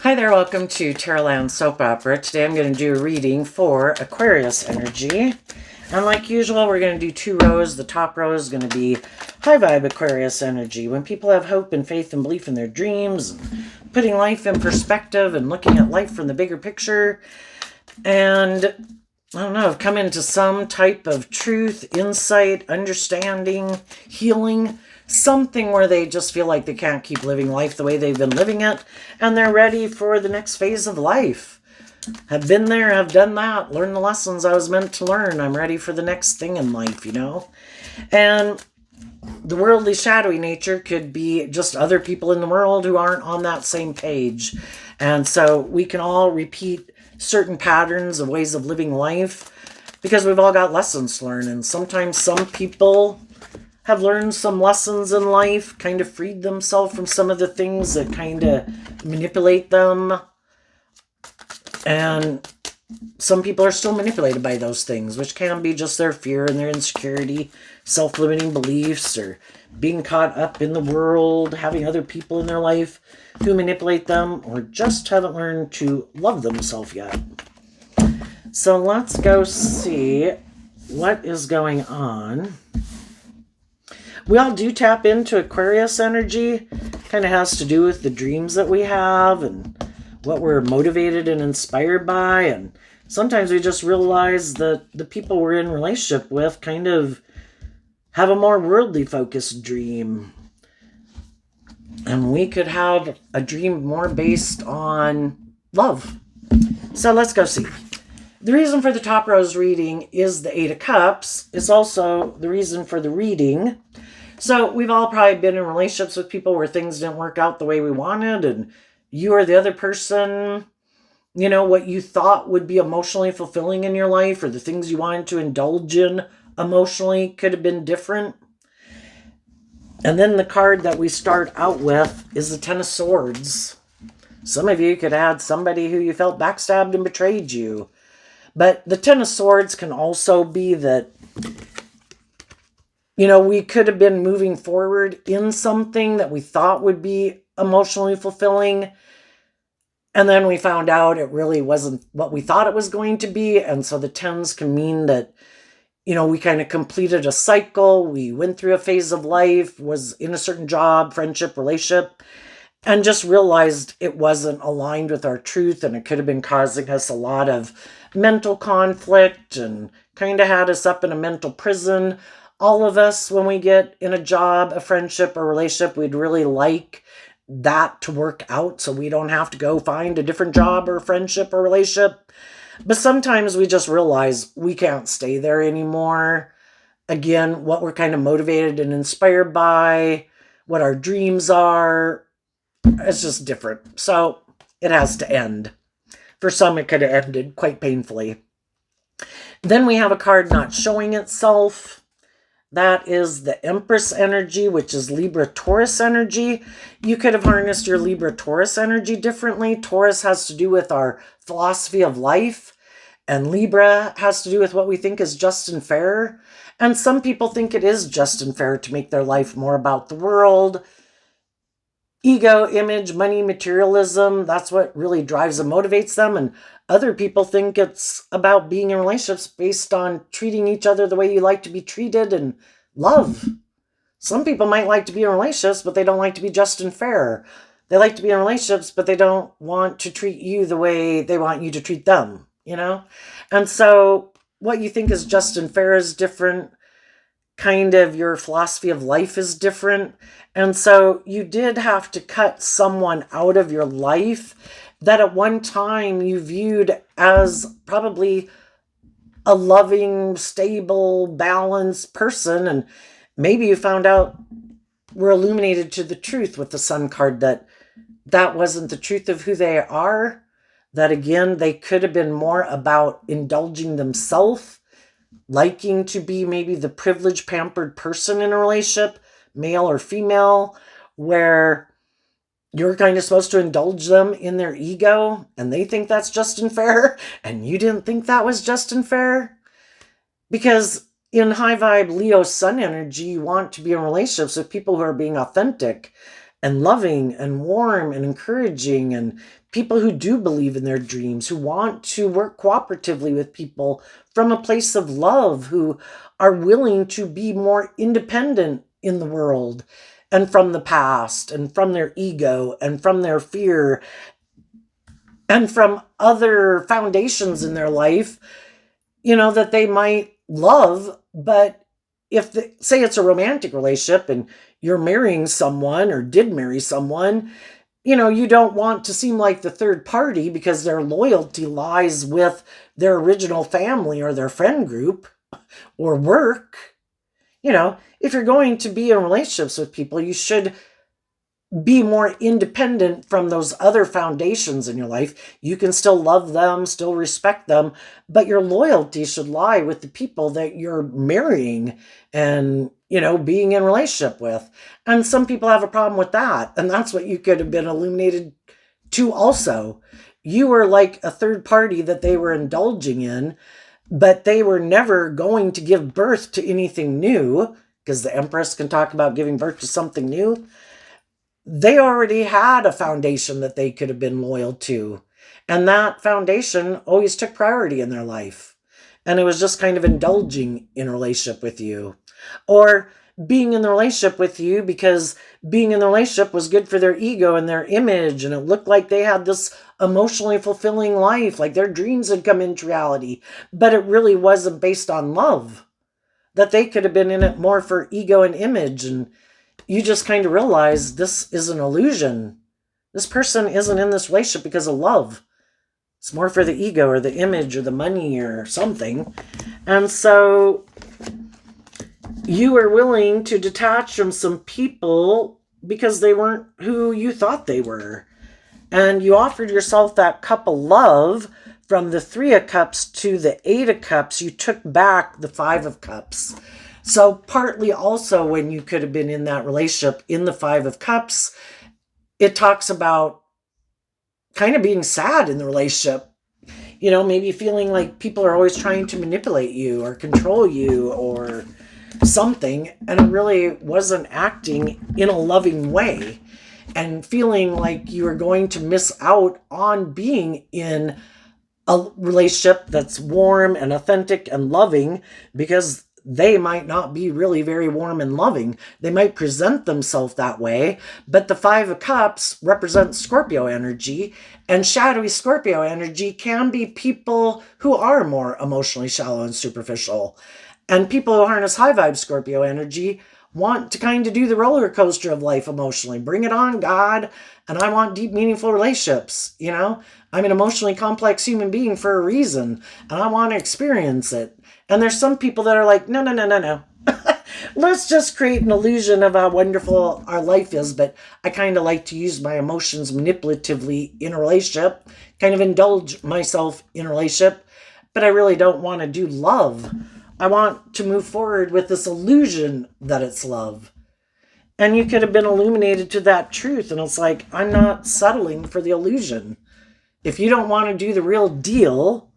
Hi there, welcome to Tarotland Soap Opera. Today I'm going to do a reading for Aquarius energy. And like usual, we're going to do two rows. The top row is going to be high vibe Aquarius energy. When people have hope and faith and belief in their dreams, and putting life in perspective and looking at life from the bigger picture. And I don't know, have come into some type of truth, insight, understanding, healing, something where they just feel like they can't keep living life the way they've been living it, and they're ready for the next phase of life. Have been there, have done that, learned the lessons I was meant to learn. I'm ready for the next thing in life, And the worldly, shadowy nature could be just other people in the world who aren't on that same page. And so we can all repeat certain patterns of ways of living life because we've all got lessons to learn. And sometimes some people have learned some lessons in life, kind of freed themselves from some of the things that kind of manipulate them. And some people are still manipulated by those things, which can be just their fear and their insecurity, self-limiting beliefs, or being caught up in the world, having other people in their life who manipulate them, or just haven't learned to love themselves yet. So let's go see what is going on. We all do tap into Aquarius energy. Kind of has to do with the dreams that we have and what we're motivated and inspired by. And sometimes we just realize that the people we're in relationship with kind of have a more worldly focused dream. And we could have a dream more based on love. So let's go see. The reason for the top row's reading is the Eight of Cups. It's also the reason for the reading. So we've all probably been in relationships with people where things didn't work out the way we wanted, and you or the other person, what you thought would be emotionally fulfilling in your life or the things you wanted to indulge in emotionally could have been different. And then the card that we start out with is the Ten of Swords. Some of you could have had somebody who you felt backstabbed and betrayed you. But the Ten of Swords can also be that we could have been moving forward in something that we thought would be emotionally fulfilling. And then we found out it really wasn't what we thought it was going to be. And so the tens can mean that, we kind of completed a cycle. We went through a phase of life, was in a certain job, friendship, relationship, and just realized it wasn't aligned with our truth. And it could have been causing us a lot of mental conflict and kind of had us up in a mental prison. All of us, when we get in a job, a friendship, or relationship, we'd really like that to work out so we don't have to go find a different job or friendship or relationship. But sometimes we just realize we can't stay there anymore. Again, what we're kind of motivated and inspired by, what our dreams are, it's just different. So it has to end. For some, it could have ended quite painfully. Then we have a card not showing itself. That is the Empress energy, which is Libra-Taurus energy. You could have harnessed your Libra-Taurus energy differently. Taurus has to do with our philosophy of life, and Libra has to do with what we think is just and fair. And some people think it is just and fair to make their life more about the world. Ego, image, money, materialism, that's what really drives and motivates them. And other people think it's about being in relationships based on treating each other the way you like to be treated and love. Some people might like to be in relationships, but they don't like to be just and fair. They like to be in relationships, but they don't want to treat you the way they want you to treat them, And so what you think is just and fair is different. Kind of your philosophy of life is different. And so you did have to cut someone out of your life that at one time you viewed as probably a loving, stable, balanced person. And maybe you found out, were illuminated to the truth with the Sun card, that wasn't the truth of who they are. That again, they could have been more about indulging themselves, liking to be maybe the privileged, pampered person in a relationship, male or female, where you're kind of supposed to indulge them in their ego, and they think that's just and fair, and you didn't think that was just and fair. Because in high vibe Leo Sun energy, you want to be in relationships with people who are being authentic and loving and warm and encouraging and people who do believe in their dreams, who want to work cooperatively with people from a place of love, who are willing to be more independent in the world and from the past and from their ego and from their fear and from other foundations in their life, that they might love. But if say it's a romantic relationship and you're marrying someone or did marry someone, you don't want to seem like the third party because their loyalty lies with their original family or their friend group or work. If you're going to be in relationships with people, you should be more independent from those other foundations in your life. You can still love them, still respect them, but your loyalty should lie with the people that you're marrying and, being in relationship with. And some people have a problem with that. And that's what you could have been illuminated to also. You were like a third party that they were indulging in, but they were never going to give birth to anything new, because the Empress can talk about giving birth to something new. They already had a foundation that they could have been loyal to. And that foundation always took priority in their life. And it was just kind of indulging in a relationship with you. Or being in the relationship with you because being in the relationship was good for their ego and their image. And it looked like they had this emotionally fulfilling life, like their dreams had come into reality. But it really wasn't based on love. That they could have been in it more for ego and image. And you just kind of realize this is an illusion. This person isn't in this relationship because of love. It's more for the ego or the image or the money or something. And so you were willing to detach from some people because they weren't who you thought they were. And you offered yourself that cup of love. From the 3 of Cups to the 8 of Cups, you took back the 5 of Cups. So partly also when you could have been in that relationship in the 5 of Cups, it talks about kind of being sad in the relationship. Maybe feeling like people are always trying to manipulate you or control you or something, and it really wasn't acting in a loving way, and feeling like you were going to miss out on being in a relationship that's warm and authentic and loving because they might not be really very warm and loving. They might present themselves that way, but the 5 of Cups represents Scorpio energy, and shadowy Scorpio energy can be people who are more emotionally shallow and superficial. And people who harness high vibe Scorpio energy want to kind of do the roller coaster of life emotionally. Bring it on, God. And I want deep, meaningful relationships. I'm an emotionally complex human being for a reason, and I want to experience it. And there's some people that are like, no. Let's just create an illusion of how wonderful our life is, but I kind of like to use my emotions manipulatively in a relationship, kind of indulge myself in a relationship, but I really don't want to do love. I want to move forward with this illusion that it's love. And you could have been illuminated to that truth, and it's like, I'm not settling for the illusion. If you don't want to do the real deal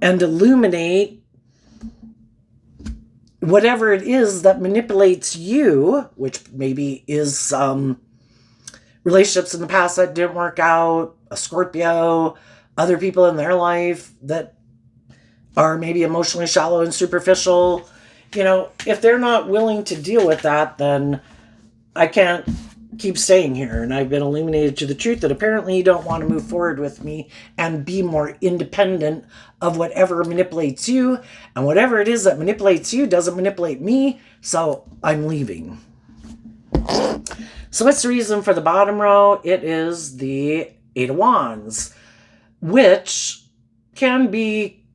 and illuminate whatever it is that manipulates you, which maybe is relationships in the past that didn't work out, a Scorpio, other people in their life that are maybe emotionally shallow and superficial, if they're not willing to deal with that, then I can't keep staying here. And I've been illuminated to the truth that apparently you don't want to move forward with me and be more independent of whatever manipulates you. And whatever it is that manipulates you doesn't manipulate me. So I'm leaving. So what's the reason for the bottom row? It is the 8 of Wands, which can be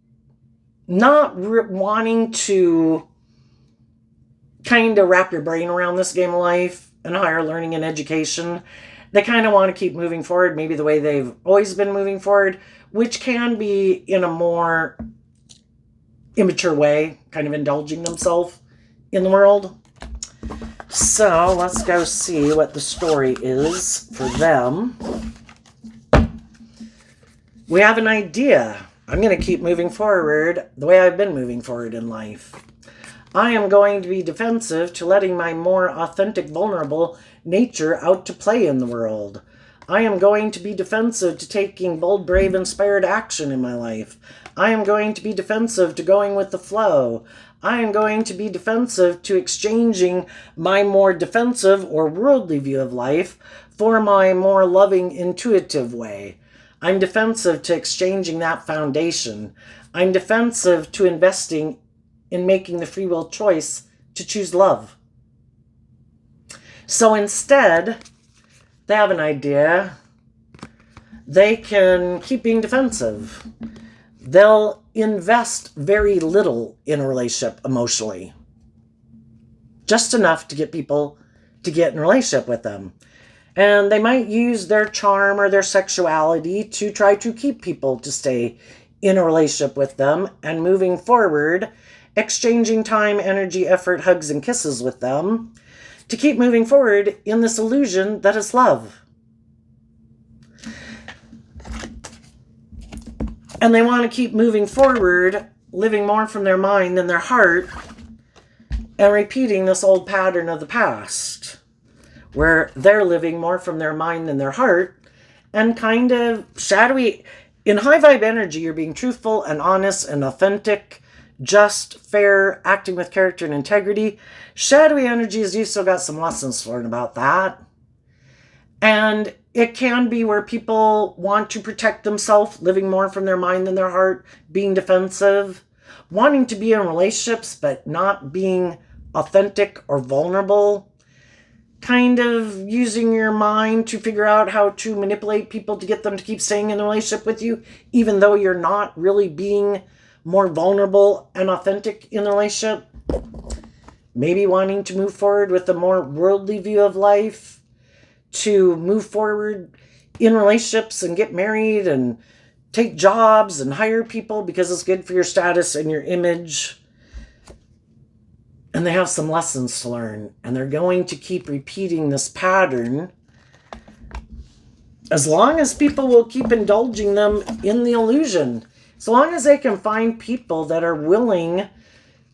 not wanting to kind of wrap your brain around this game of life and higher learning and education. They kind of want to keep moving forward, maybe the way they've always been moving forward, which can be in a more immature way, kind of indulging themselves in the world. So let's go see what the story is for them. We have an idea. I'm going to keep moving forward the way I've been moving forward in life. I am going to be defensive to letting my more authentic, vulnerable nature out to play in the world. I am going to be defensive to taking bold, brave, inspired action in my life. I am going to be defensive to going with the flow. I am going to be defensive to exchanging my more defensive or worldly view of life for my more loving, intuitive way. I'm defensive to exchanging that foundation. I'm defensive to investing in making the free will choice to choose love. So instead, they have an idea. They can keep being defensive. They'll invest very little in a relationship emotionally. Just enough to get people to get in a relationship with them. And they might use their charm or their sexuality to try to keep people to stay in a relationship with them and moving forward, exchanging time, energy, effort, hugs, and kisses with them to keep moving forward in this illusion that is love. And they want to keep moving forward, living more from their mind than their heart, and repeating this old pattern of the past, where they're living more from their mind than their heart, and kind of shadowy. In high vibe energy, you're being truthful and honest and authentic, just, fair, acting with character and integrity. Shadowy energies, you've still got some lessons to learn about that. And it can be where people want to protect themselves, living more from their mind than their heart, being defensive, wanting to be in relationships but not being authentic or vulnerable, kind of using your mind to figure out how to manipulate people to get them to keep staying in the relationship with you, even though you're not really being more vulnerable and authentic in the relationship. Maybe wanting to move forward with a more worldly view of life, to move forward in relationships and get married and take jobs and hire people because it's good for your status and your image. And they have some lessons to learn, and they're going to keep repeating this pattern as long as people will keep indulging them in the illusion. As long as they can find people that are willing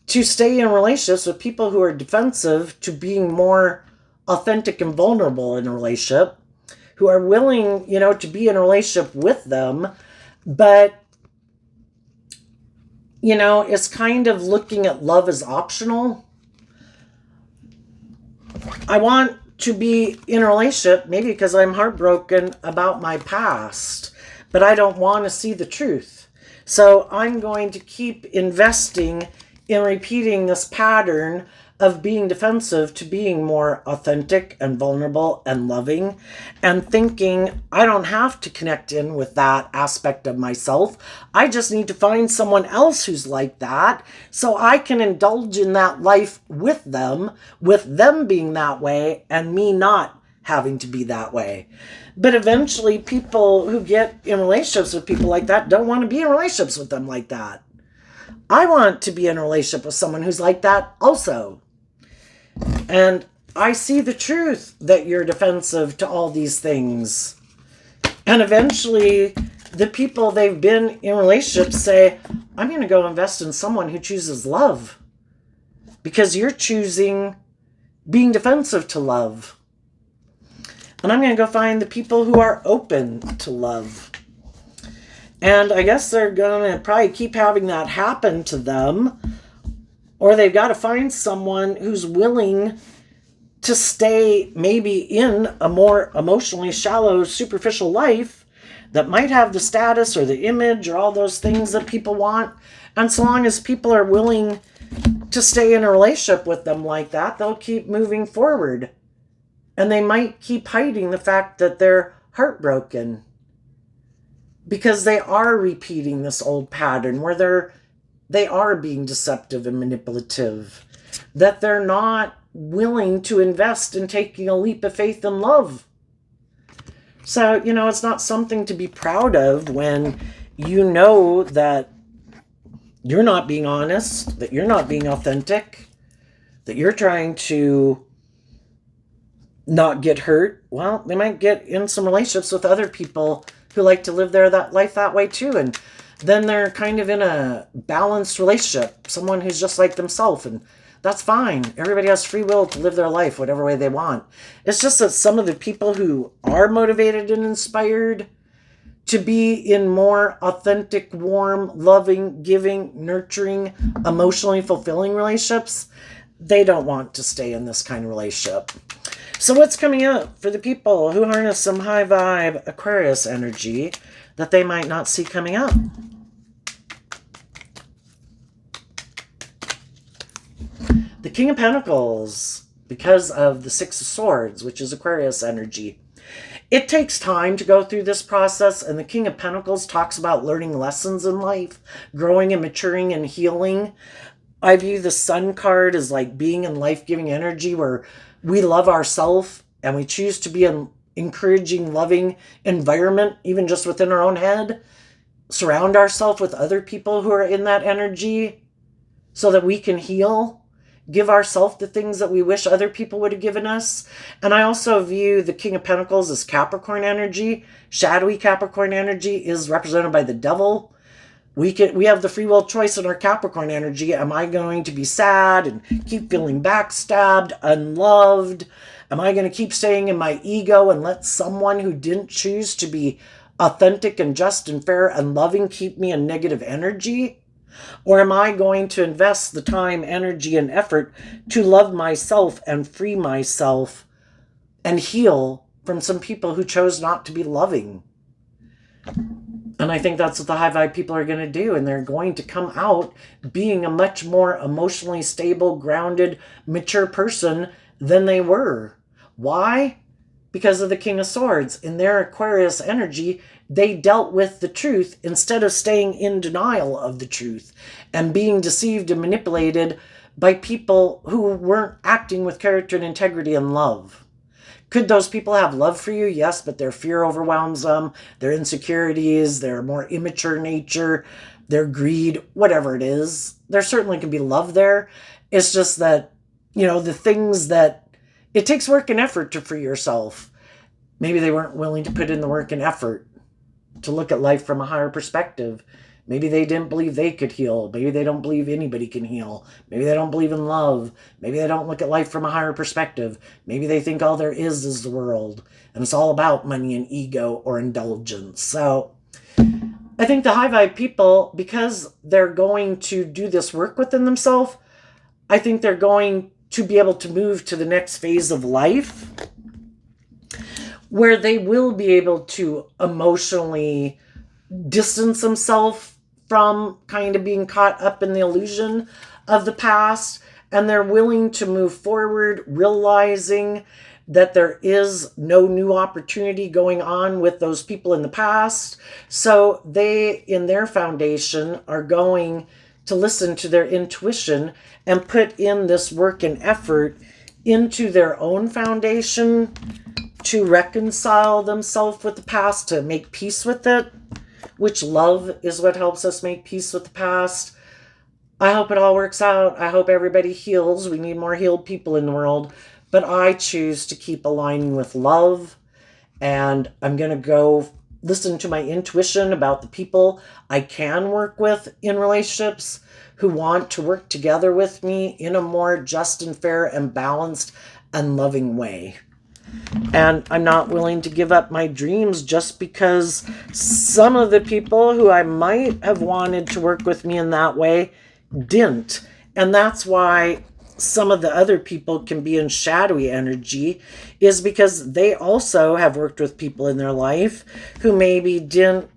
to stay in relationships with people who are defensive to being more authentic and vulnerable in a relationship, who are willing, to be in a relationship with them, but, it's kind of looking at love as optional. I want to be in a relationship, maybe because I'm heartbroken about my past, but I don't want to see the truth. So I'm going to keep investing in repeating this pattern of being defensive to being more authentic and vulnerable and loving, and thinking I don't have to connect in with that aspect of myself. I just need to find someone else who's like that so I can indulge in that life with them being that way and me not having to be that way. But eventually people who get in relationships with people like that don't want to be in relationships with them like that. I want to be in a relationship with someone who's like that also. And I see the truth that you're defensive to all these things. And eventually, the people they've been in relationships say, I'm going to go invest in someone who chooses love. Because you're choosing being defensive to love. And I'm going to go find the people who are open to love. And I guess they're going to probably keep having that happen to them. Or they've got to find someone who's willing to stay maybe in a more emotionally shallow, superficial life that might have the status or the image or all those things that people want. And so long as people are willing to stay in a relationship with them like that, they'll keep moving forward. And they might keep hiding the fact that they're heartbroken because they are repeating this old pattern where they are being deceptive and manipulative, that they're not willing to invest in taking a leap of faith and love. So, it's not something to be proud of when you know that you're not being honest, that you're not being authentic, that you're trying to not get hurt. Well, they might get in some relationships with other people who like to live that life that way too, and then they're kind of in a balanced relationship, someone who's just like themselves, and That's fine. Everybody has free will to live their life whatever way they want. It's just that some of the people who are motivated and inspired to be in more authentic, warm, loving, giving, nurturing, emotionally fulfilling relationships, they don't want to stay in this kind of relationship. So what's coming up for the people who harness some high vibe Aquarius energy that they might not see coming up? The King of Pentacles, because of the Six of Swords, which is Aquarius energy. It takes time to go through this process, and the King of Pentacles talks about learning lessons in life, growing and maturing and healing. I view the Sun card as like being in life-giving energy where we love ourselves and we choose to be an encouraging, loving environment, even just within our own head. Surround ourselves with other people who are in that energy so that we can heal. Give ourselves the things that we wish other people would have given us. And I also view the King of Pentacles as Capricorn energy. Shadowy Capricorn energy is represented by the devil. We have the free will choice in our Capricorn energy. Am I going to be sad and keep feeling backstabbed, unloved? Am I going to keep staying in my ego and let someone who didn't choose to be authentic and just and fair and loving keep me in negative energy? Or am I going to invest the time, energy, and effort to love myself and free myself and heal from some people who chose not to be loving? And I think that's what the high vibe people are going to do. And they're going to come out being a much more emotionally stable, grounded, mature person than they were. Why? Because of the King of Swords. In their Aquarius energy, they dealt with the truth instead of staying in denial of the truth and being deceived and manipulated by people who weren't acting with character and integrity and love. Could those people have love for you? Yes, but their fear overwhelms them, their insecurities, their more immature nature, their greed, whatever it is. There certainly can be love there. It's just that, the things that it takes work and effort to free yourself. Maybe they weren't willing to put in the work and effort to look at life from a higher perspective. Maybe they didn't believe they could heal. Maybe they don't believe anybody can heal. Maybe they don't believe in love. Maybe they don't look at life from a higher perspective. Maybe they think all there is the world, and it's all about money and ego or indulgence. So I think the high vibe people, because they're going to do this work within themselves, I think they're going to be able to move to the next phase of life where they will be able to emotionally distance themselves from kind of being caught up in the illusion of the past, and they're willing to move forward, realizing that there is no new opportunity going on with those people in the past. So they, in their foundation, are going to listen to their intuition and put in this work and effort into their own foundation to reconcile themselves with the past, to make peace with it, which love is what helps us make peace with the past. I hope it all works out. I hope everybody heals. We need more healed people in the world. But I choose to keep aligning with love. And I'm going to go listen to my intuition about the people I can work with in relationships who want to work together with me in a more just and fair and balanced and loving way. And I'm not willing to give up my dreams just because some of the people who I might have wanted to work with me in that way didn't. And that's why some of the other people can be in shadowy energy, is because they also have worked with people in their life who maybe didn't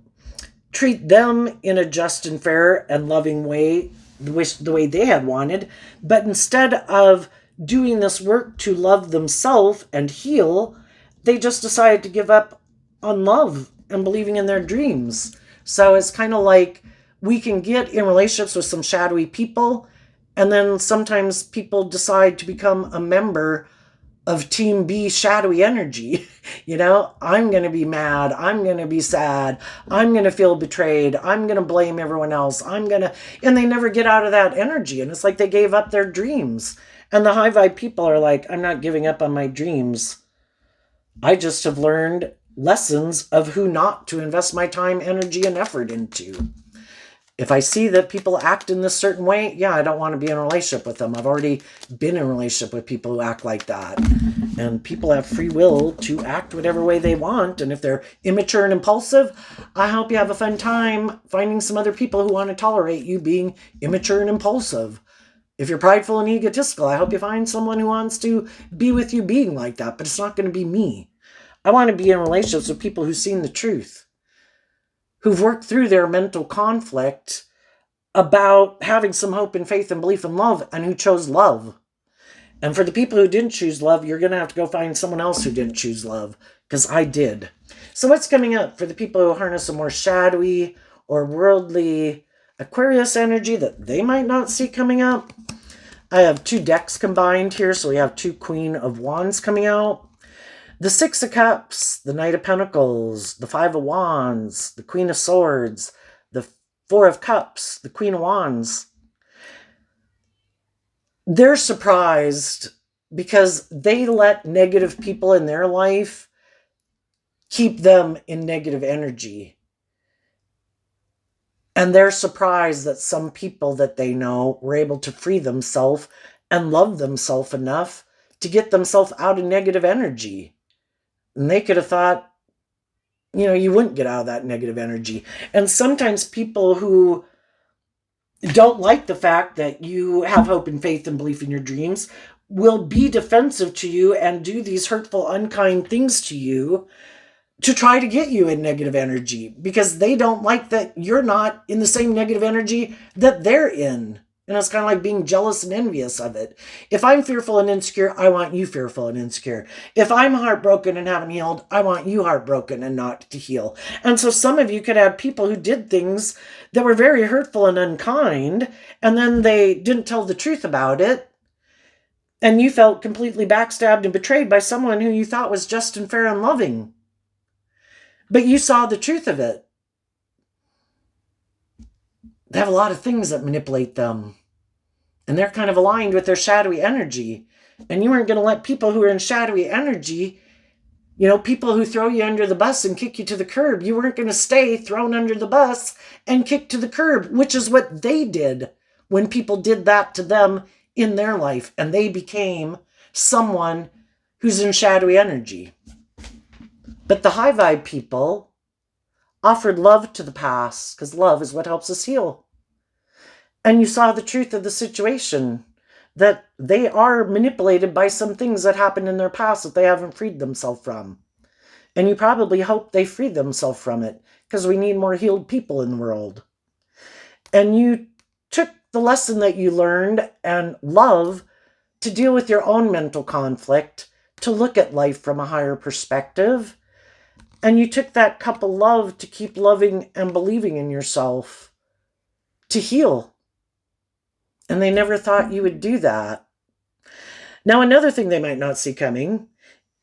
treat them in a just and fair and loving way, the way they had wanted, but instead of doing this work to love themselves and heal, they just decided to give up on love and believing in their dreams. So it's kind of like we can get in relationships with some shadowy people, and then sometimes people decide to become a member of Team B shadowy energy. I'm going to be mad. I'm going to be sad. I'm going to feel betrayed. I'm going to blame everyone else. and they never get out of that energy. And it's like they gave up their dreams. And the high vibe people are like, I'm not giving up on my dreams. I just have learned lessons of who not to invest my time, energy, and effort into. If I see that people act in this certain way, yeah, I don't want to be in a relationship with them. I've already been in a relationship with people who act like that. And people have free will to act whatever way they want. And if they're immature and impulsive, I hope you have a fun time finding some other people who want to tolerate you being immature and impulsive. If you're prideful and egotistical, I hope you find someone who wants to be with you being like that, but it's not going to be me. I want to be in relationships with people who've seen the truth, who've worked through their mental conflict about having some hope and faith and belief in love, and who chose love. And for the people who didn't choose love, you're going to have to go find someone else who didn't choose love, because I did. So what's coming up for the people who harness a more shadowy or worldly Aquarius energy that they might not see coming up? I have 2 decks combined here, so we have 2 Queen of Wands coming out. The 6 of Cups, the Knight of Pentacles, the 5 of Wands, the Queen of Swords, the 4 of Cups, the Queen of Wands. They're surprised because they let negative people in their life keep them in negative energy. And they're surprised that some people that they know were able to free themselves and love themselves enough to get themselves out of negative energy. And they could have thought, you wouldn't get out of that negative energy. And sometimes people who don't like the fact that you have hope and faith and belief in your dreams will be defensive to you and do these hurtful, unkind things to you to try to get you in negative energy, because they don't like that you're not in the same negative energy that they're in. And it's kind of like being jealous and envious of it. If I'm fearful and insecure, I want you fearful and insecure. If I'm heartbroken and haven't healed, I want you heartbroken and not to heal. And so some of you could have people who did things that were very hurtful and unkind, and then they didn't tell the truth about it. And you felt completely backstabbed and betrayed by someone who you thought was just and fair and loving. But you saw the truth of it. They have a lot of things that manipulate them. And they're kind of aligned with their shadowy energy. And you weren't going to let people who are in shadowy energy, people who throw you under the bus and kick you to the curb, you weren't going to stay thrown under the bus and kicked to the curb, which is what they did when people did that to them in their life. And they became someone who's in shadowy energy. But the high vibe people offered love to the past, because love is what helps us heal. And you saw the truth of the situation, that they are manipulated by some things that happened in their past that they haven't freed themselves from. And you probably hope they free themselves from it, because we need more healed people in the world. And you took the lesson that you learned and love to deal with your own mental conflict, to look at life from a higher perspective. And you took that cup of love to keep loving and believing in yourself, to heal. And they never thought you would do that. Now, another thing they might not see coming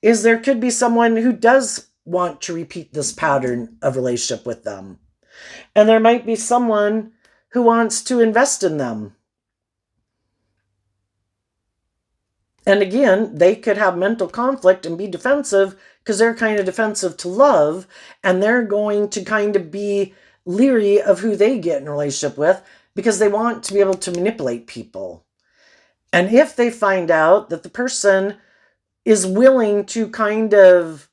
is there could be someone who does want to repeat this pattern of relationship with them. And there might be someone who wants to invest in them. And again, they could have mental conflict and be defensive, because they're kind of defensive to love, and they're going to kind of be leery of who they get in a relationship with, because they want to be able to manipulate people. And if they find out that the person is willing to kind of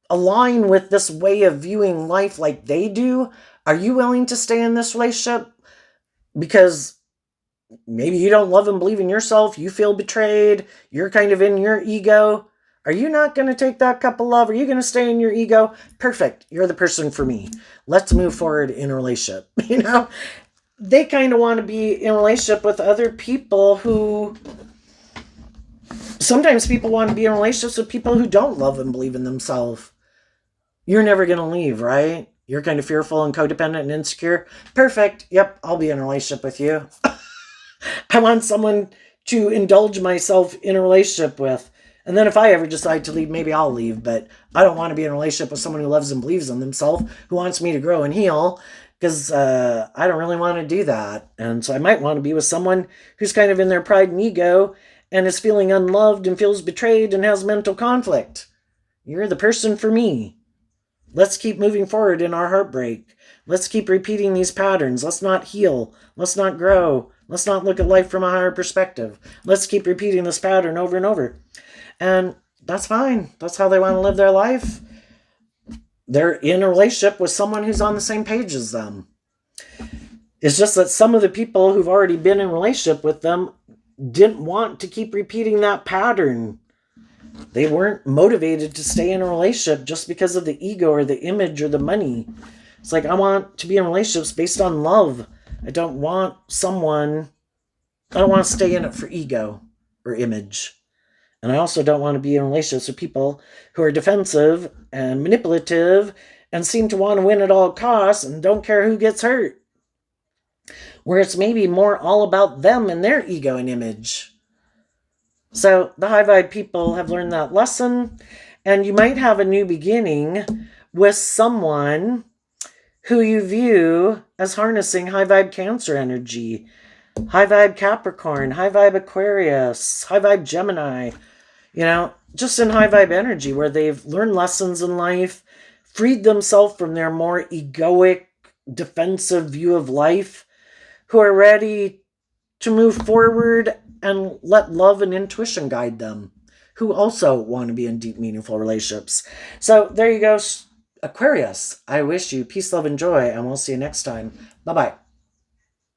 align with this way of viewing life like they do, are you willing to stay in this relationship? Because maybe you don't love and believe in yourself, you feel betrayed, you're kind of in your ego. Are you not going to take that cup of love? Are you going to stay in your ego? Perfect. You're the person for me. Let's move forward in a relationship. They kind of want to be in a relationship with other people who... Sometimes people want to be in relationships with people who don't love and believe in themselves. You're never going to leave, right? You're kind of fearful and codependent and insecure. Perfect. Yep, I'll be in a relationship with you. I want someone to indulge myself in a relationship with. And then if I ever decide to leave, maybe I'll leave. But I don't want to be in a relationship with someone who loves and believes in themselves, who wants me to grow and heal, because I don't really want to do that. And so I might want to be with someone who's kind of in their pride and ego and is feeling unloved and feels betrayed and has mental conflict. You're the person for me. Let's keep moving forward in our heartbreak. Let's keep repeating these patterns. Let's not heal. Let's not grow. Let's not look at life from a higher perspective. Let's keep repeating this pattern over and over. And that's fine. That's how they want to live their life. They're in a relationship with someone who's on the same page as them. It's just that some of the people who've already been in a relationship with them didn't want to keep repeating that pattern. They weren't motivated to stay in a relationship just because of the ego or the image or the money. It's like, I want to be in relationships based on love. I don't want to stay in it for ego or image. And I also don't want to be in relationships with people who are defensive and manipulative and seem to want to win at all costs and don't care who gets hurt. Where it's maybe more all about them and their ego and image. So the high vibe people have learned that lesson, and you might have a new beginning with someone who you view as harnessing high vibe Cancer energy, high vibe Capricorn, high vibe Aquarius, high vibe Gemini, just in high vibe energy where they've learned lessons in life, freed themselves from their more egoic, defensive view of life, who are ready to move forward and let love and intuition guide them, who also want to be in deep, meaningful relationships. So there you go, Aquarius. I wish you peace, love, and joy, and we'll see you next time. Bye-bye.